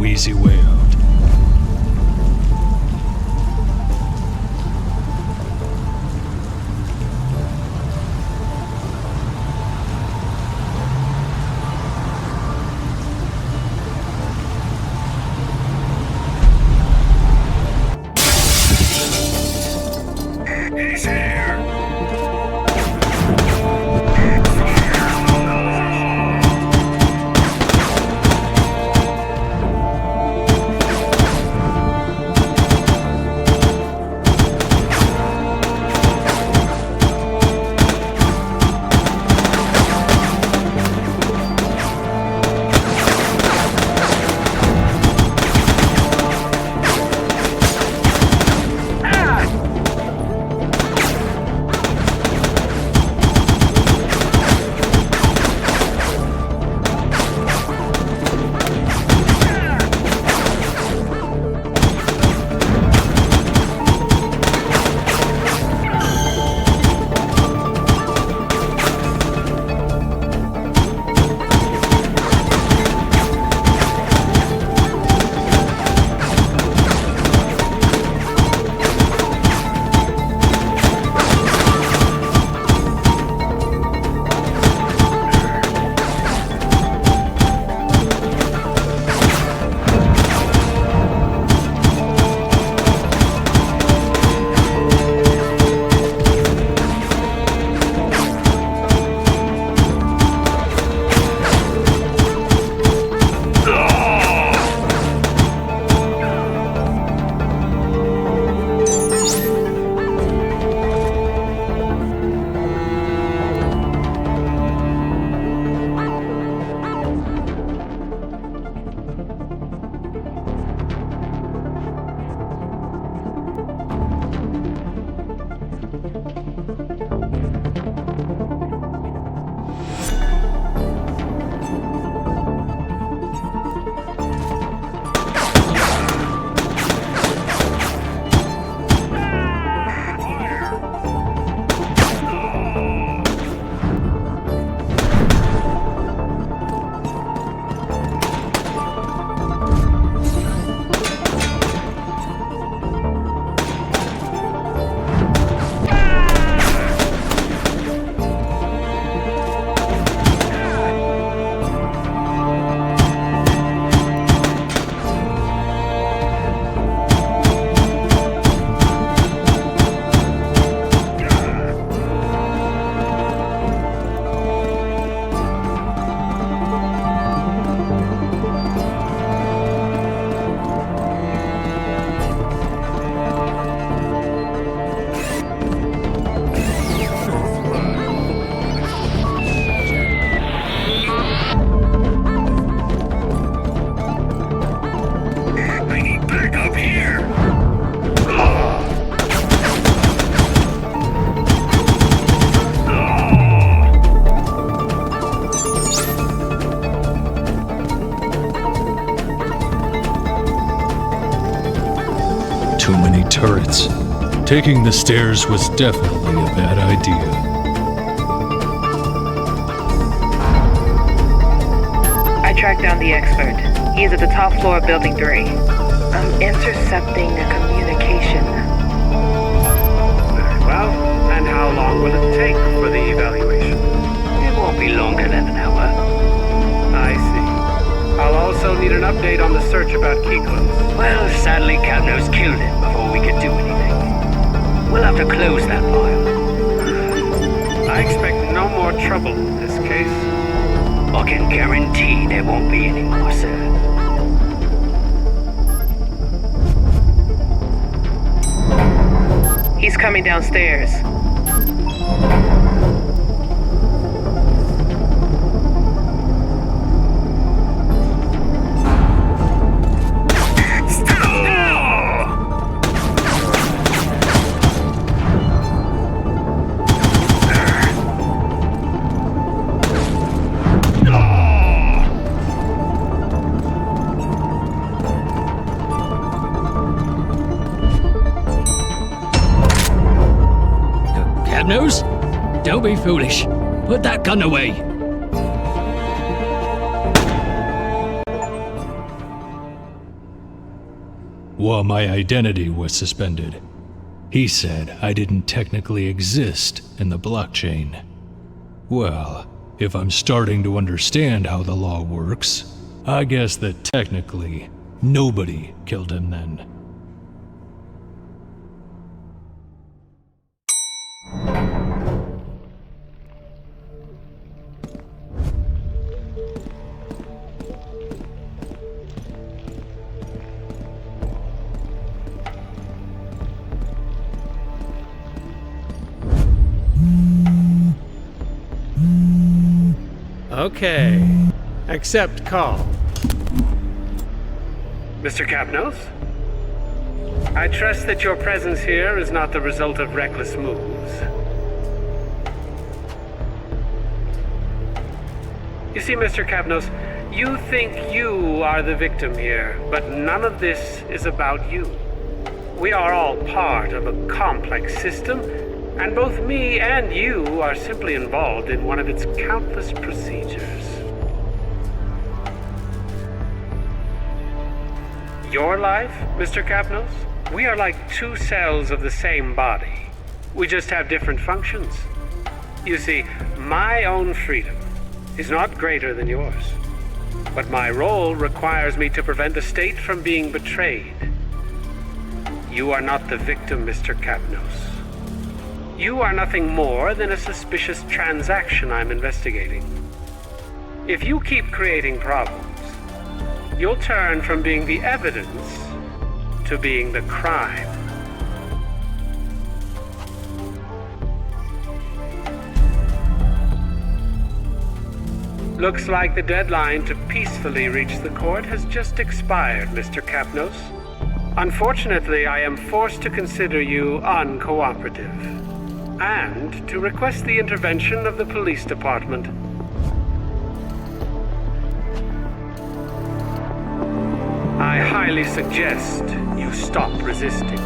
no easy way out. He's here! Too many turrets. Taking the stairs was definitely a bad idea. I tracked down the expert. He is at the top floor of Building 3. I'm intercepting a communication. Well, and how long will it take for the evaluation? It won't be longer than an hour. I see. I'll also need an update on the search about key clues. Well, sadly, Cadno's killed him before we could do anything. We'll have to close that file. I expect no more trouble in this case. I can guarantee there won't be any more, sir. He's coming downstairs. Cadnos? Don't be foolish. Put that gun away. while my identity was suspended. He said I didn't technically exist in the blockchain. Well, if I'm starting to understand how the law works, I guess that technically nobody killed him then. Okay. Accept call. Mr. Capnos? I trust that your presence here is not the result of reckless moves. You see, Mr. Capnos, you think you are the victim here, but none of this is about you. We are all part of a complex system, and both me and you are simply involved in one of its countless procedures. Your life, Mr. Capnos? We are like two cells of the same body. We just have different functions. You see, my own freedom is not greater than yours, but my role requires me to prevent the state from being betrayed. You are not the victim, Mr. Capnos. You are nothing more than a suspicious transaction I'm investigating. If you keep creating problems, you'll turn from being the evidence to being the crime. Looks like the deadline to peacefully reach the court has just expired, Mr. Capnos. Unfortunately, I am forced to consider you uncooperative, and to request the intervention of the police department. I highly suggest you stop resisting.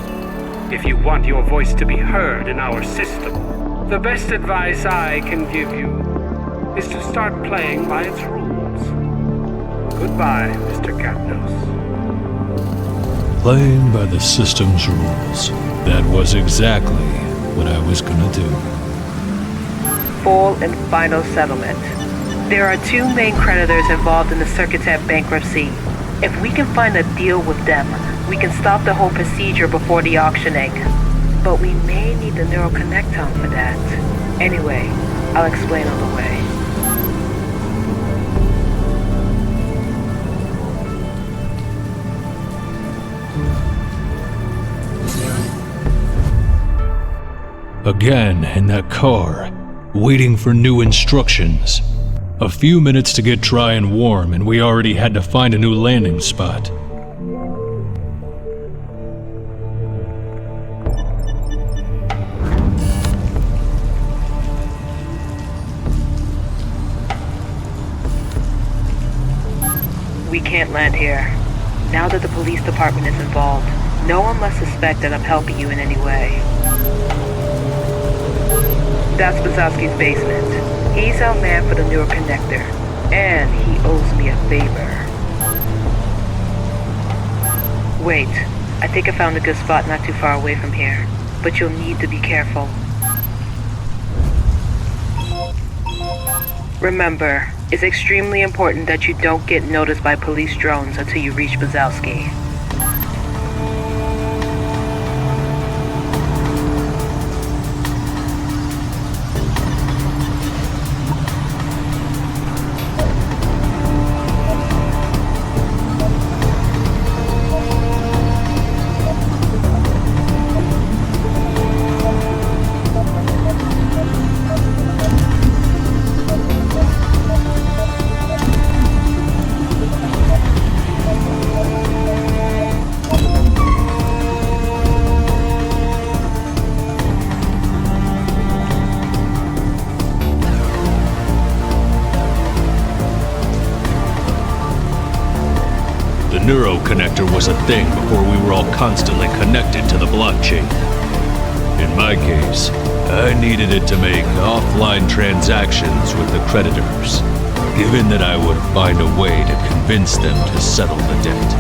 If you want your voice to be heard in our system, the best advice I can give you is to start playing by its rules. Goodbye, Mr. Capnos. Playing by the system's rules. That was exactly what I was gonna do. Full and final settlement. There are two main creditors involved in the Circuitec bankruptcy. If we can find a deal with them, we can stop the whole procedure before the auctioning. But we may need the Neuro-connector for that. Anyway, I'll explain on the way. Again in that car, waiting for new instructions. A few minutes to get dry and warm, and we already had to find a new landing spot. We can't land here. Now that the police department is involved, no one must suspect that I'm helping you in any way. That's Bizowski's basement. He's our man for the Neuro-connector, and he owes me a favor. Wait, I think I found a good spot not too far away from here, but you'll need to be careful. Remember, it's extremely important that you don't get noticed by police drones until you reach Bizowski. The Neuro-connector was a thing before we were all constantly connected to the blockchain. In my case, I needed it to make offline transactions with the creditors, given that I would find a way to convince them to settle the debt.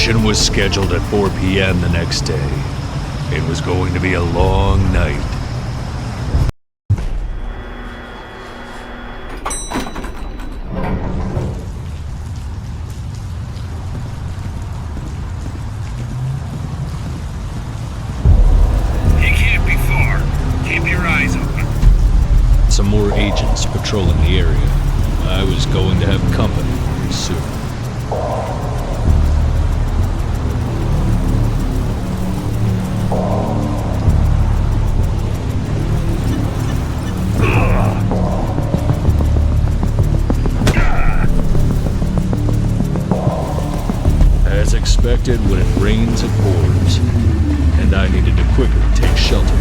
mission was scheduled at 4 p.m. the next day. It was going to be a long night. He can't be far. Keep your eyes open. Some more agents patrolling the area. I was going to have company soon. As expected, when it rains, it pours, and I needed to quickly take shelter.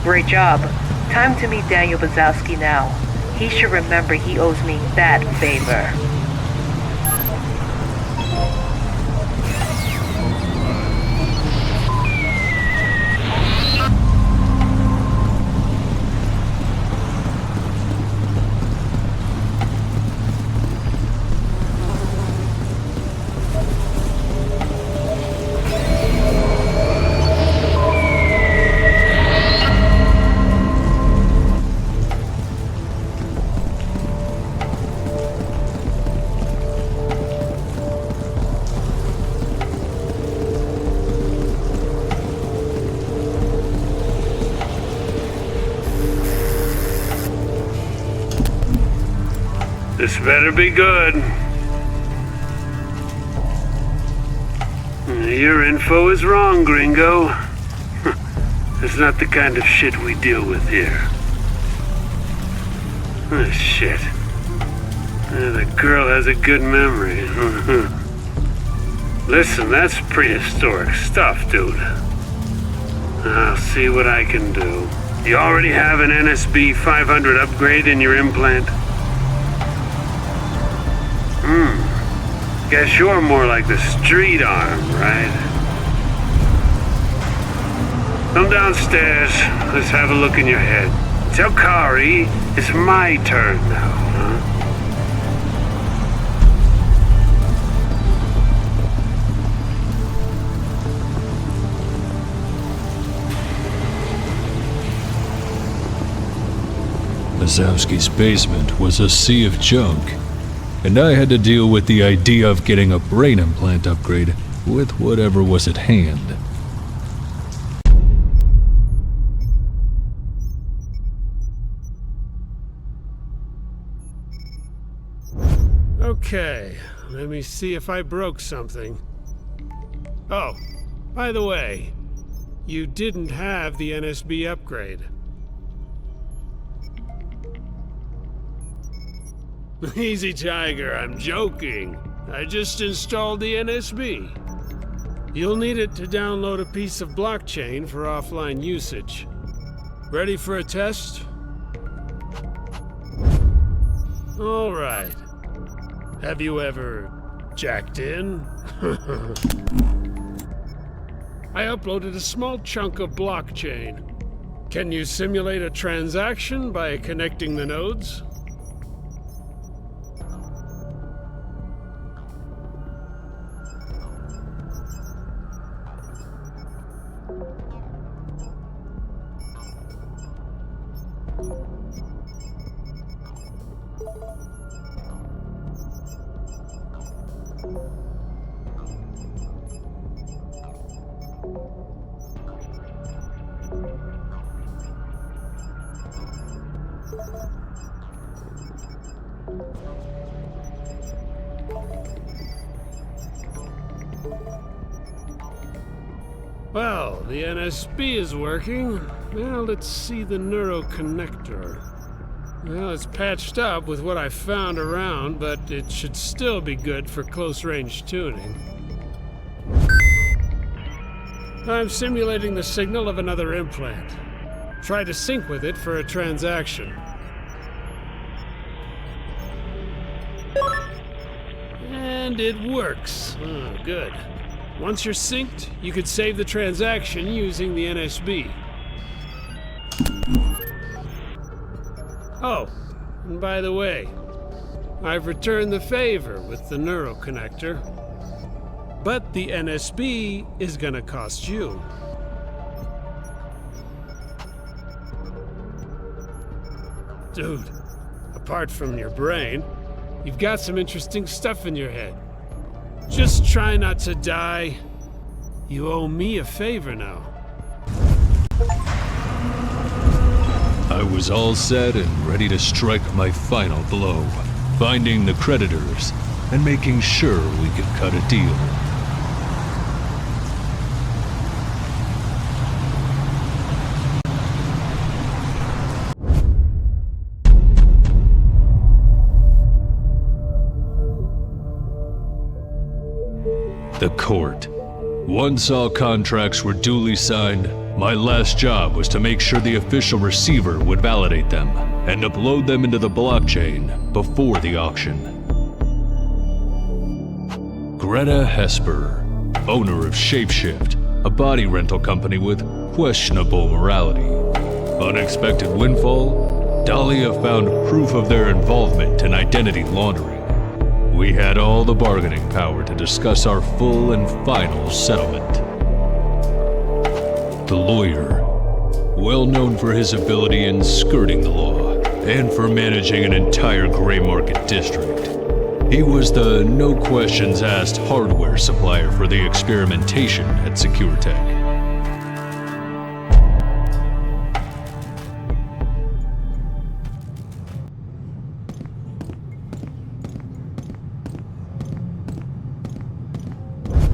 Great job. Time to meet Daniel Bizowski now. He should remember he owes me that favor. This better be good. Your info is wrong, gringo. It's not the kind of shit we deal with here. Oh, shit. The girl has a good memory. Listen, that's prehistoric stuff, dude. I'll see what I can do. You already have an NSB 500 upgrade in your implant? Guess you're more like the street arm, right? Come downstairs. Let's have a look in your head. Tell Kari it's my turn now, huh? Bizowski's basement was a sea of junk, and I had to deal with the idea of getting a brain implant upgrade with whatever was at hand. Okay, let me see if I broke something. Oh, by the way, you didn't have the NSB upgrade. Easy, Tiger, I'm joking. I just installed the NSB. You'll need it to download a piece of blockchain for offline usage. Ready for a test? All right. Have you ever jacked in? I uploaded a small chunk of blockchain. Can you simulate a transaction by connecting the nodes? Well, the NSB is working. Now let's see the Neuro-connector. Well, it's patched up with what I found around, but it should still be good for close-range tuning. I'm simulating the signal of another implant. Try to sync with it for a transaction. And it works. Oh, good. Once you're synced, you could save the transaction using the NSB. Oh, and by the way, I've returned the favor with the Neuro-connector. But the NSB is gonna cost you. Dude, apart from your brain, you've got some interesting stuff in your head. Just try not to die. You owe me a favor now. I was all set and ready to strike my final blow, finding the creditors and making sure we could cut a deal. The court. Once all contracts were duly signed, my last job was to make sure the official receiver would validate them and upload them into the blockchain before the auction. Greta Hesper, owner of Shapeshift, a body rental company with questionable morality. Unexpected windfall, Dahlia found proof of their involvement in identity laundering. We had all the bargaining power to discuss our full and final settlement. The lawyer, well known for his ability in skirting the law and for managing an entire gray market district. He was the no questions asked hardware supplier for the experimentation at SecureTech.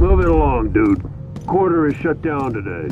Move it along, dude. Quarter is shut down today.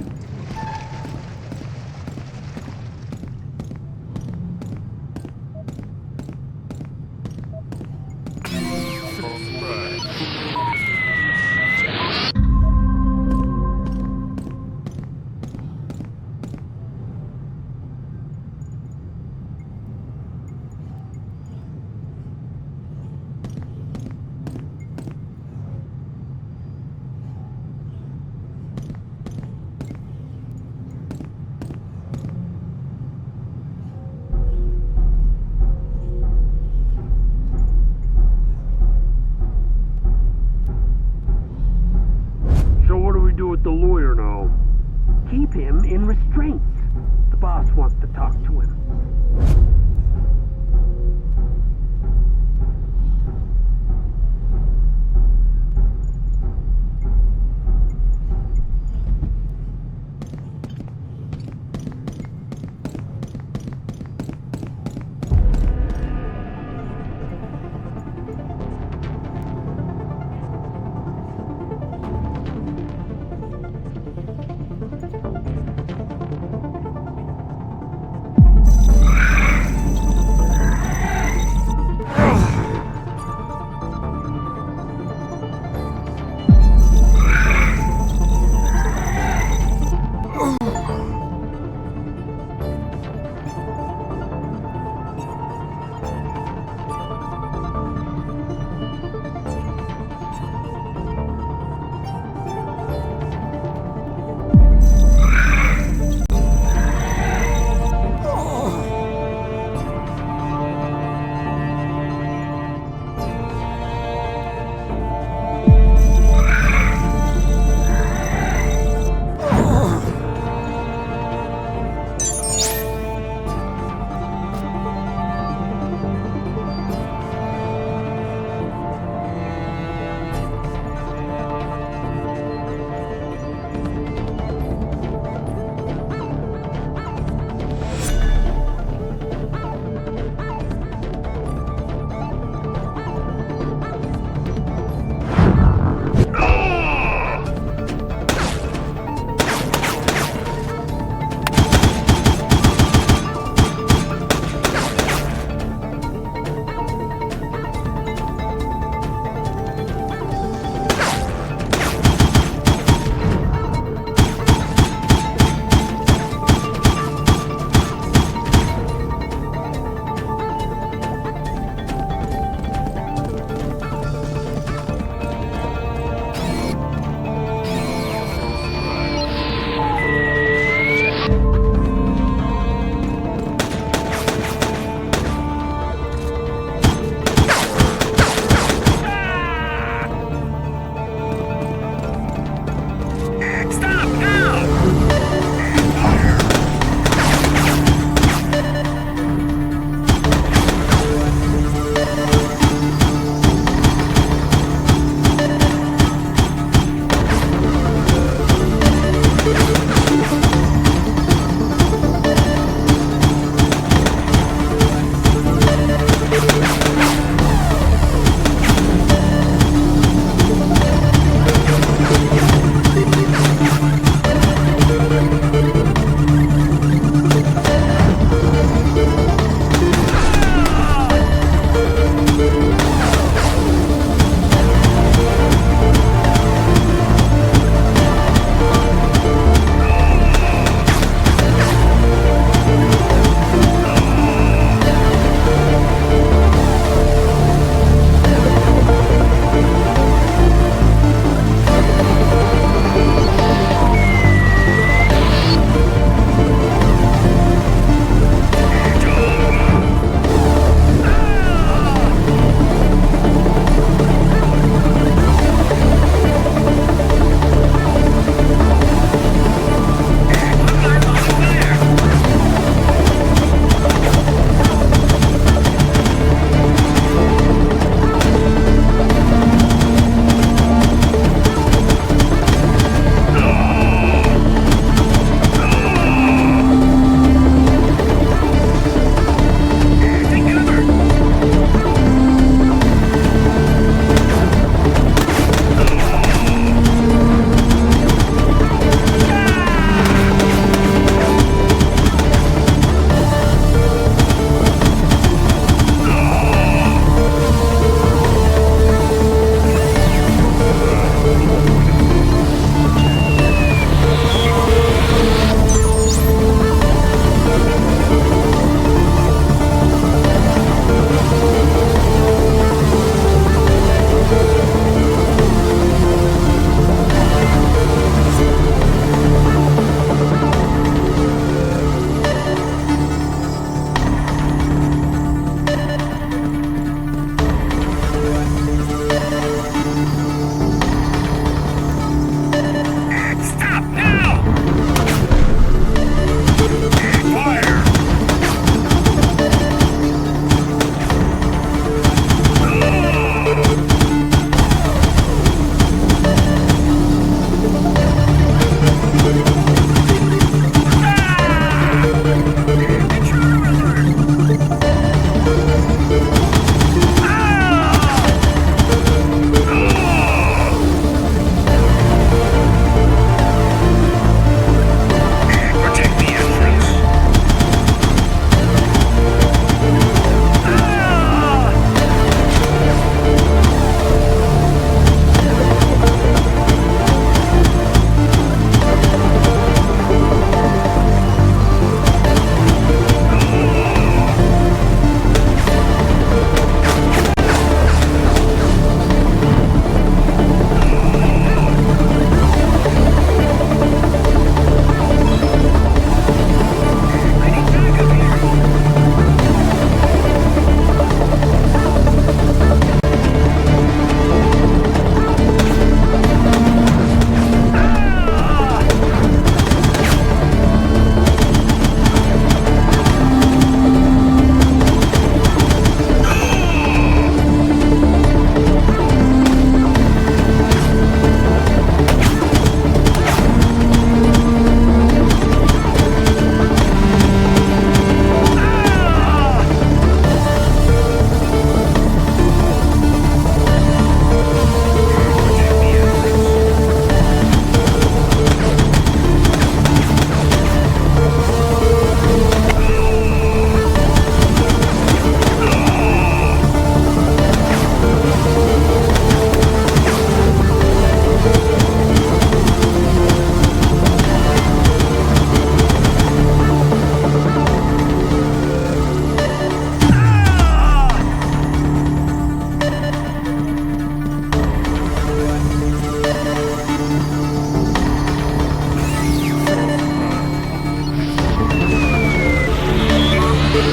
What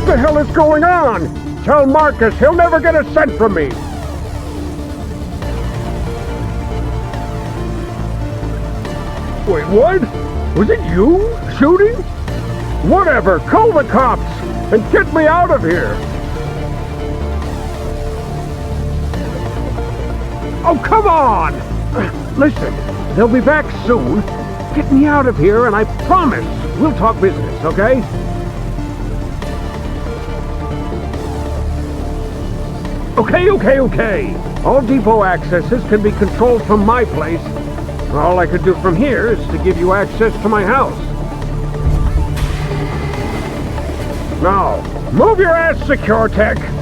the hell is going on? Tell Marcus he'll never get a cent from me. Wait, what? Was it you shooting? Whatever, call the cops and get me out of here. Oh, come on! Listen, they'll be back soon. Get me out of here and I promise we'll talk business, okay? Okay. All depot accesses can be controlled from my place. All I could do from here is to give you access to my house. Now, move your ass, SecureTech!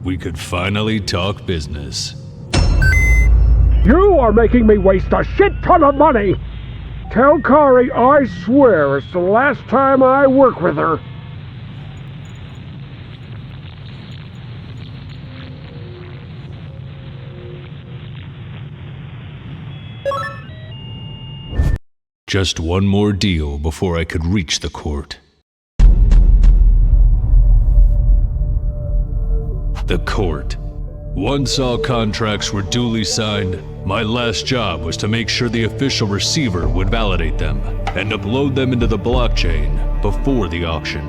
We could finally talk business. You are making me waste a shit ton of money! Tell Kari I swear it's the last time I work with her. Just one more deal before I could reach the court. The court. Once all contracts were duly signed, my last job was to make sure the official receiver would validate them and upload them into the blockchain before the auction.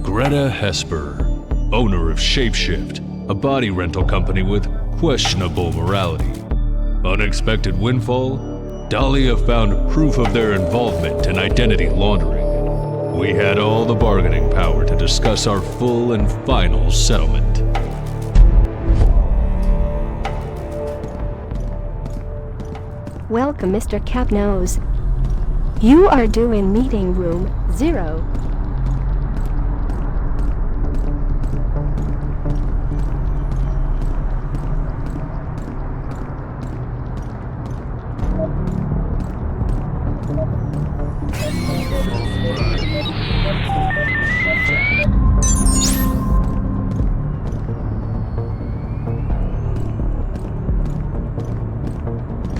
Greta Hesper, owner of Shapeshift, a body rental company with questionable morality. Unexpected windfall? Dahlia found proof of their involvement in identity laundering. We had all the bargaining power to discuss our full and final settlement. Welcome, Mr. Capnose. You are due in meeting room 0.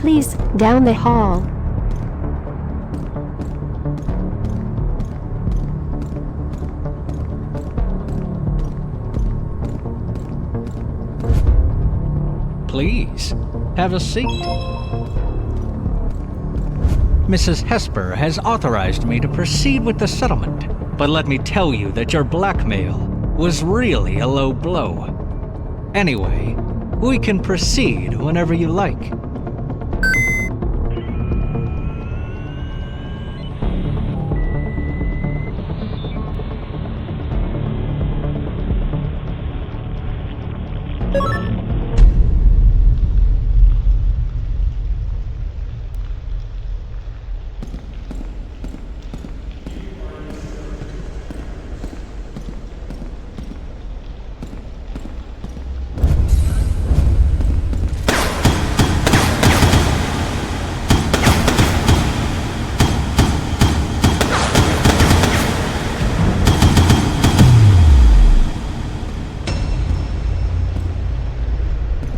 Please, down the hall. Please, have a seat. Mrs. Hesper has authorized me to proceed with the settlement, but let me tell you that your blackmail was really a low blow. Anyway, we can proceed whenever you like.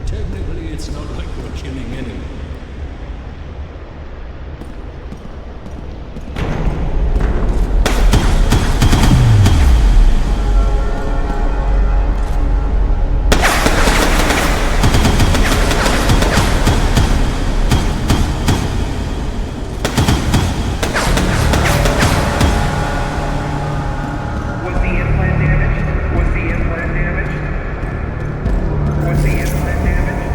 Technically, it's not like we're killing anyone. Was the implant damaged? Was the implant damaged? Was the implant damaged?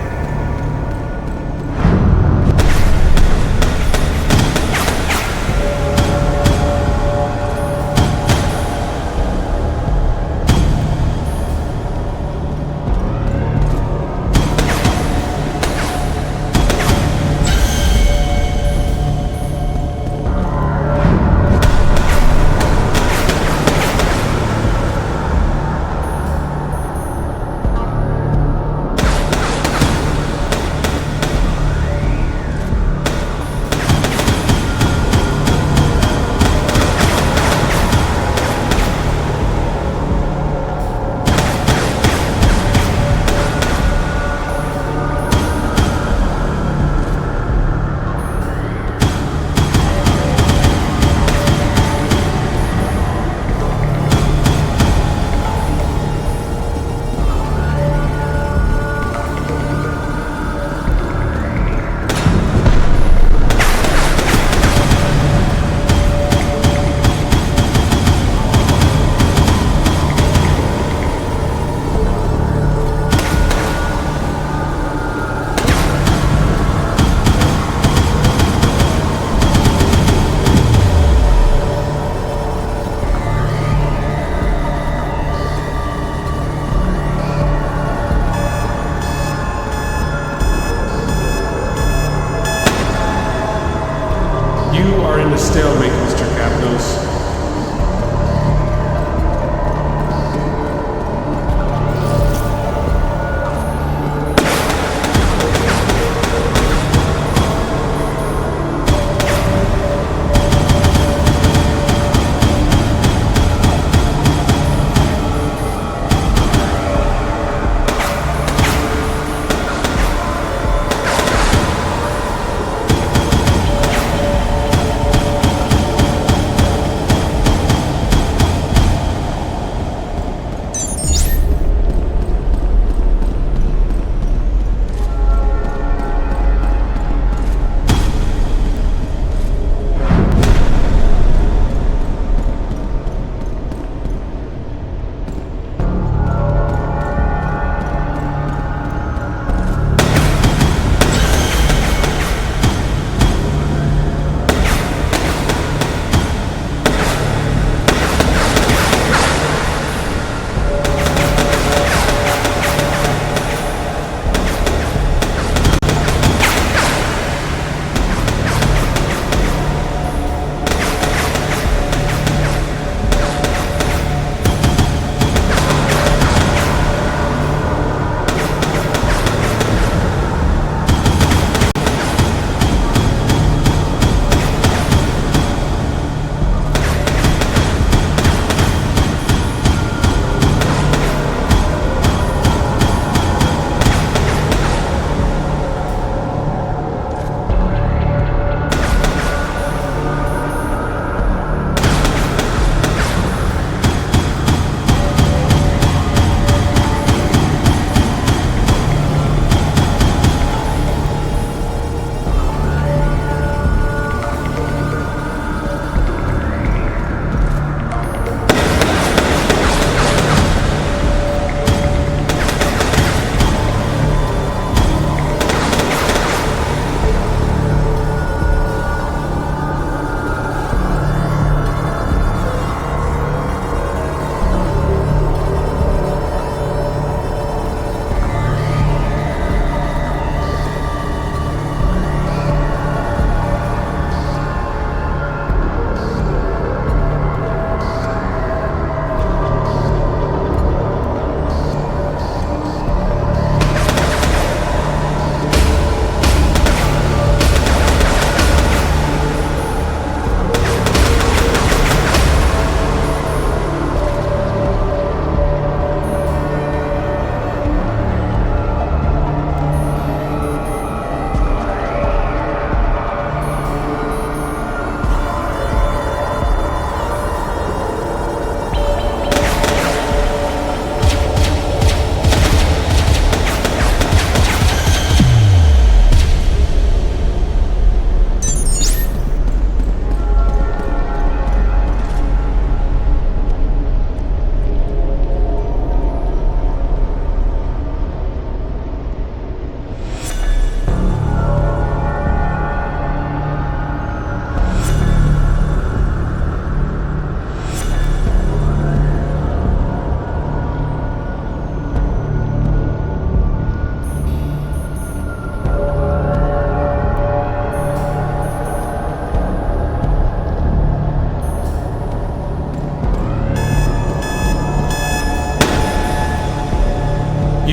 You are in a stalemate, Mr. Capnos.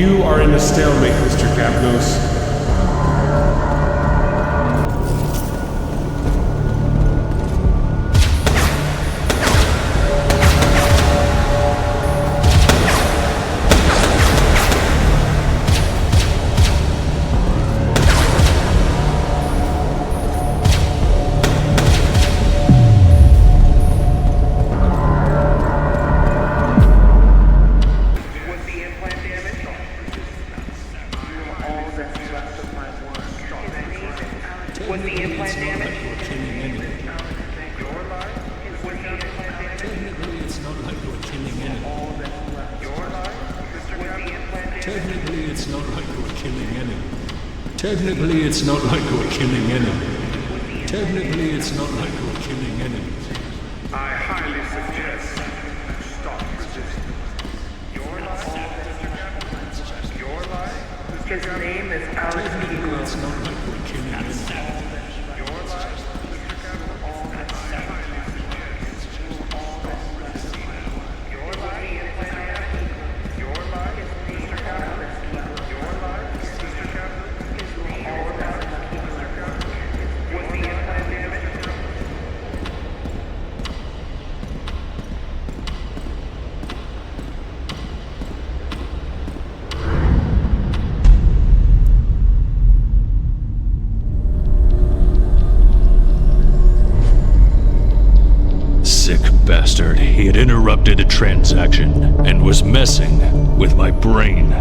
You are in a stalemate, Mr. Kapnos. Technically, it's not like we're killing enemies. Technically, it's not like we're killing enemies. I highly suggest you stop resisting. Your life, your life. His name is Alex Kilo. It's not like we're killing enemies. Your life, Mr. Captain. I highly suggest you stop resisting. Your life, your life, Mr. Captain. Your life, Mr. Captain. Your life, Mr. Captain. Was the implant damaged? Sick bastard. He had interrupted a transaction and was messing with my brain.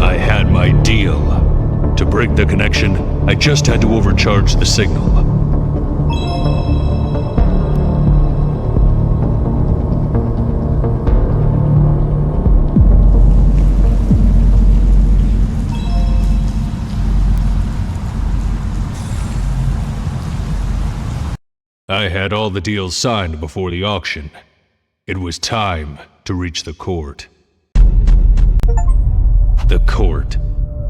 I had my deal. To break the connection, I just had to overcharge the signal. I had all the deals signed before the auction. It was time to reach the court. The court.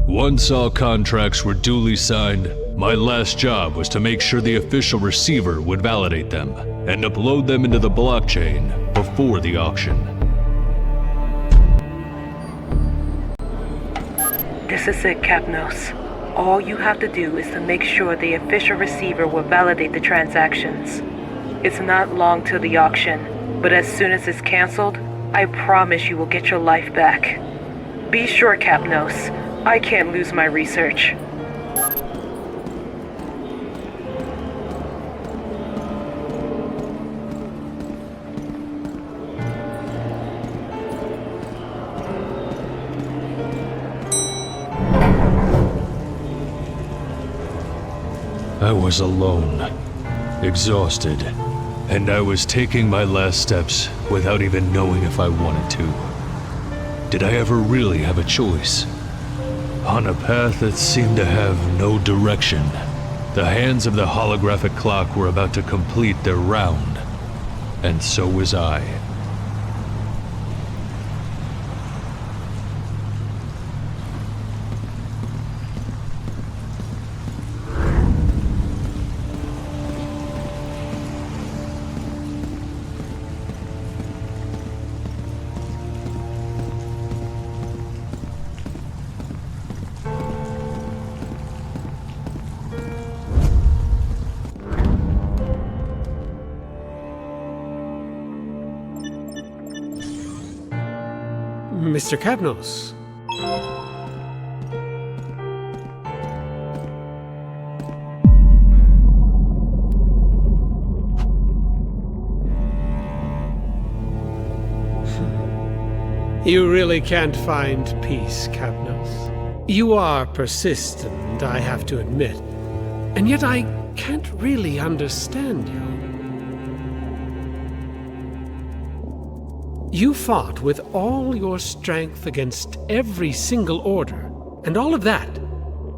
Once all contracts were duly signed, my last job was to make sure the official receiver would validate them and upload them into the blockchain before the auction. This is it, Capnos. All you have to do is to make sure the official receiver will validate the transactions. It's not long till the auction, but as soon as it's canceled, I promise you will get your life back. Be sure, Capnos, I can't lose my research. I was alone, exhausted, and I was taking my last steps without even knowing if I wanted to. Did I ever really have a choice? On a path that seemed to have no direction, the hands of the holographic clock were about to complete their round, and so was I. Mr. Kapnos. You really can't find peace, Kapnos. You are persistent, I have to admit, and yet I can't really understand you. You fought with all your strength against every single order, and all of that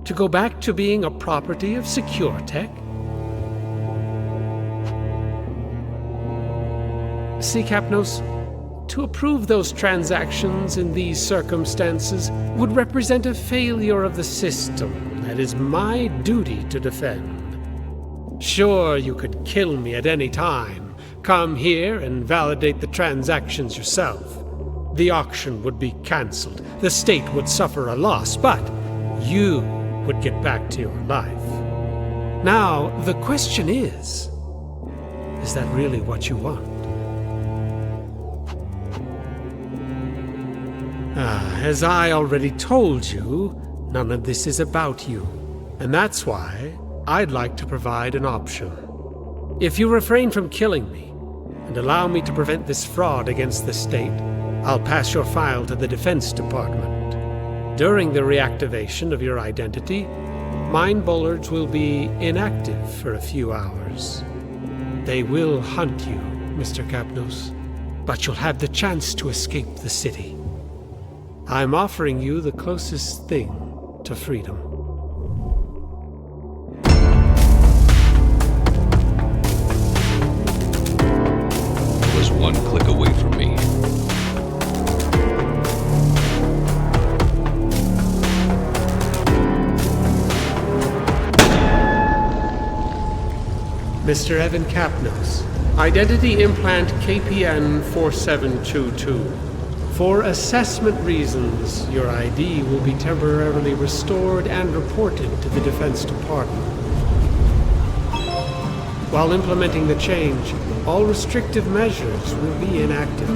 to go back to being a property of Secure Tech? See, Kapnos, to approve those transactions in these circumstances would represent a failure of the system that is my duty to defend. Sure, you could kill me at any time, come here and validate the transactions yourself. The auction would be cancelled, the state would suffer a loss, but you would get back to your life. Now, the question is that really what you want? As I already told you, none of this is about you, and that's why I'd like to provide an option. If you refrain from killing me, and allow me to prevent this fraud against the state, I'll pass your file to the Defense Department. During the reactivation of your identity, mind bullards will be inactive for a few hours. They will hunt you, Mr. Kapnos, but you'll have the chance to escape the city. I'm offering you the closest thing to freedom. It was one click away from me. Mr. Evan Kapnos, identity implant KPN 4722. For assessment reasons, your ID will be temporarily restored and reported to the Defense Department. While implementing the change, all restrictive measures will be inactive.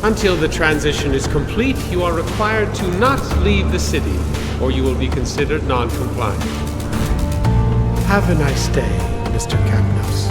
Until the transition is complete, you are required to not leave the city, or you will be considered non-compliant. Have a nice day, Mr. Kapnos.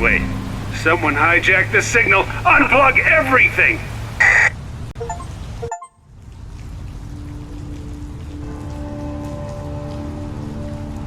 Wait, someone hijacked the signal! Unplug everything!